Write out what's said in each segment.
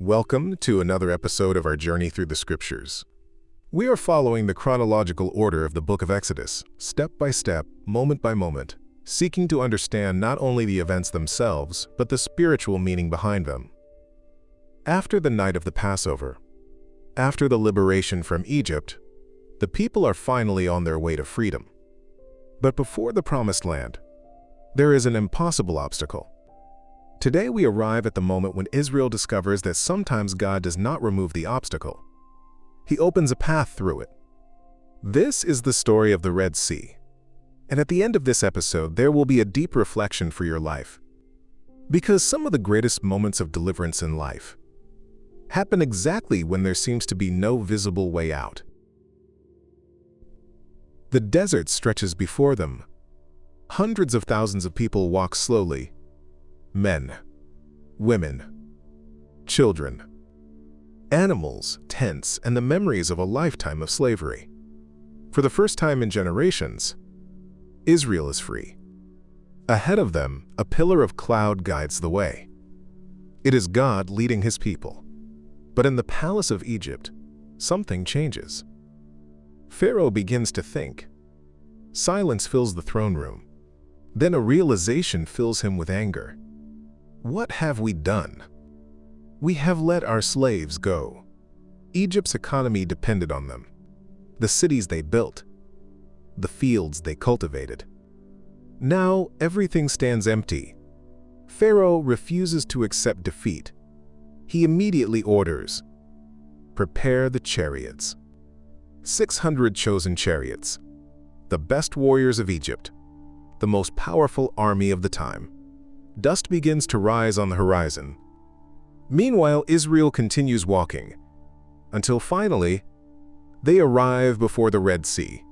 Welcome to another episode of our journey through the scriptures. We are following the chronological order of the book of Exodus, step by step, moment by moment, seeking to understand not only the events themselves, but the spiritual meaning behind them. After the night of the Passover, after the liberation from Egypt, the people are finally on their way to freedom. But before the promised land, there is an impossible obstacle. Today we arrive at the moment when Israel discovers that sometimes God does not remove the obstacle. He opens a path through it. This is the story of the Red Sea. And at the end of this episode, there will be a deep reflection for your life. Because some of the greatest moments of deliverance in life happen exactly when there seems to be no visible way out. The desert stretches before them. Hundreds of thousands of people walk slowly. Men, women, children, animals, tents, and the memories of a lifetime of slavery. For the first time in generations, Israel is free. Ahead of them, a pillar of cloud guides the way. It is God leading his people. But in the palace of Egypt, something changes. Pharaoh begins to think. Silence fills the throne room. Then a realization fills him with anger. What have we done? We have let our slaves go. Egypt's economy depended on them. The cities they built, the fields they cultivated. Now everything stands empty. Pharaoh refuses to accept defeat. He immediately orders, "Prepare the chariots." 600 chosen chariots, the best warriors of Egypt, the most powerful army of the time. Dust begins to rise on the horizon. Meanwhile, Israel continues walking, until finally, they arrive before the Red Sea.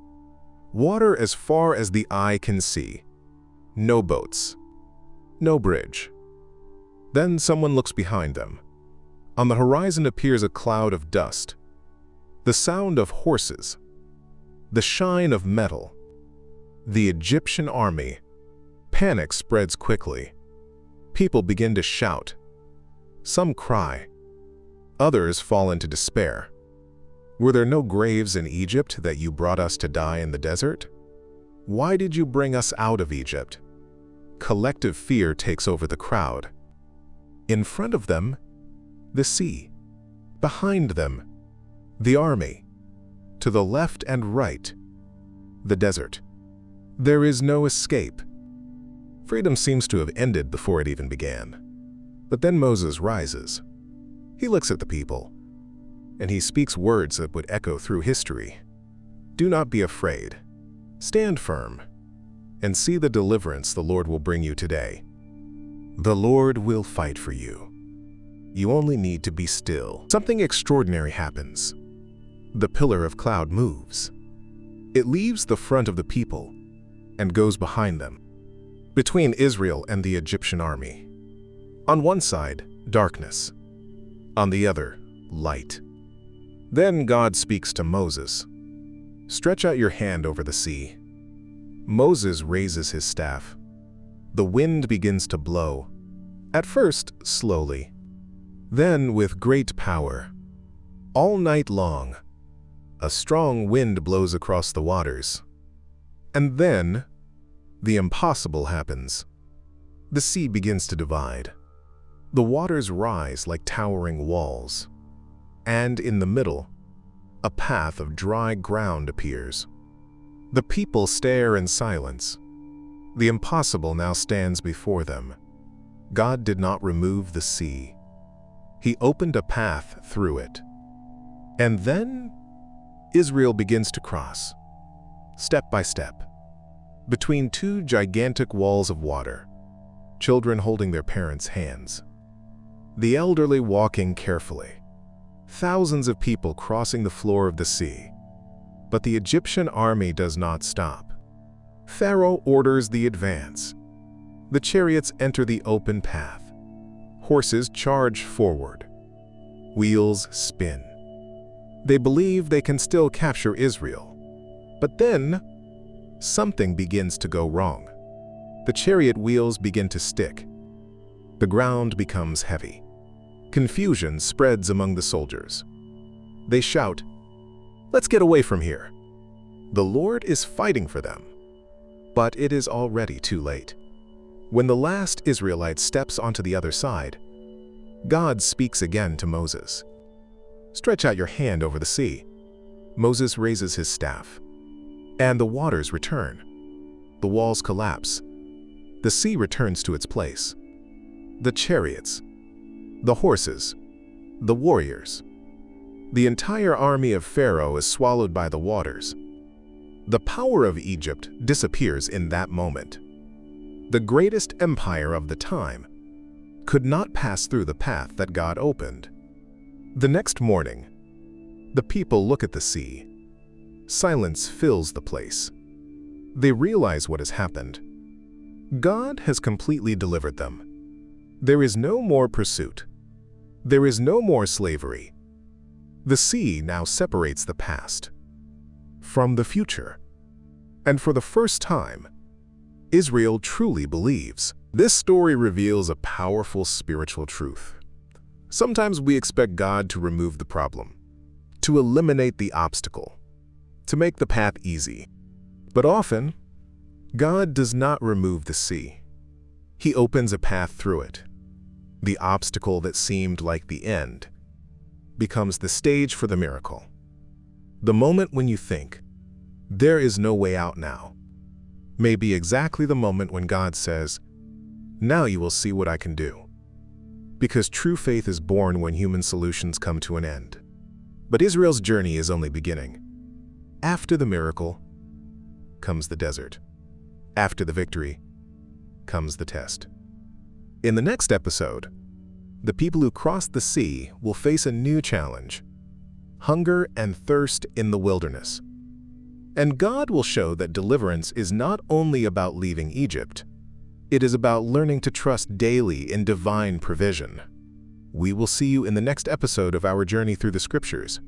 Water as far as the eye can see. No boats. No bridge. Then someone looks behind them. On the horizon appears a cloud of dust. The sound of horses. The shine of metal. The Egyptian army. Panic spreads quickly. People begin to shout. Some cry. Others fall into despair. Were there no graves in Egypt that you brought us to die in the desert? Why did you bring us out of Egypt? Collective fear takes over the crowd. In front of them, the sea. Behind them, the army. To the left and right, the desert. There is no escape. Freedom seems to have ended before it even began. But then Moses rises. He looks at the people, and he speaks words that would echo through history. Do not be afraid. Stand firm, and see the deliverance the Lord will bring you today. The Lord will fight for you. You only need to be still. Something extraordinary happens. The pillar of cloud moves. It leaves the front of the people and goes behind them, between Israel and the Egyptian army. On one side, darkness. On the other, light. Then God speaks to Moses. Stretch out your hand over the sea. Moses raises his staff. The wind begins to blow, at first slowly, then with great power. All night long, a strong wind blows across the waters. And then, the impossible happens. The sea begins to divide. The waters rise like towering walls. And in the middle, a path of dry ground appears. The people stare in silence. The impossible now stands before them. God did not remove the sea. He opened a path through it. And then, Israel begins to cross, step by step, between two gigantic walls of water, children holding their parents' hands, the elderly walking carefully, thousands of people crossing the floor of the sea. But the Egyptian army does not stop. Pharaoh orders the advance. The chariots enter the open path. Horses charge forward. Wheels spin. They believe they can still capture Israel. But then, something begins to go wrong. The chariot wheels begin to stick. The ground becomes heavy. Confusion spreads among the soldiers. They shout, "Let's get away from here." The Lord is fighting for them. But it is already too late. When the last Israelite steps onto the other side, God speaks again to Moses. "Stretch out your hand over the sea." Moses raises his staff, and the waters return. The walls collapse. The sea returns to its place. The chariots, the horses, the warriors. The entire army of Pharaoh is swallowed by the waters. The power of Egypt disappears in that moment. The greatest empire of the time could not pass through the path that God opened. The next morning, the people look at the sea. Silence fills the place. They realize what has happened. God has completely delivered them. There is no more pursuit. There is no more slavery. The sea now separates the past from the future. And for the first time, Israel truly believes. This story reveals a powerful spiritual truth. Sometimes we expect God to remove the problem, to eliminate the obstacle, to make the path easy. But often, God does not remove the sea. He opens a path through it. The obstacle that seemed like the end becomes the stage for the miracle. The moment when you think, "There is no way out now," may be exactly the moment when God says, "Now you will see what I can do." Because true faith is born when human solutions come to an end. But Israel's journey is only beginning. After the miracle comes the desert. After the victory comes the test. In the next episode, the people who crossed the sea will face a new challenge: hunger and thirst in the wilderness. And God will show that deliverance is not only about leaving Egypt, it is about learning to trust daily in divine provision. We will see you in the next episode of our journey through the Scriptures.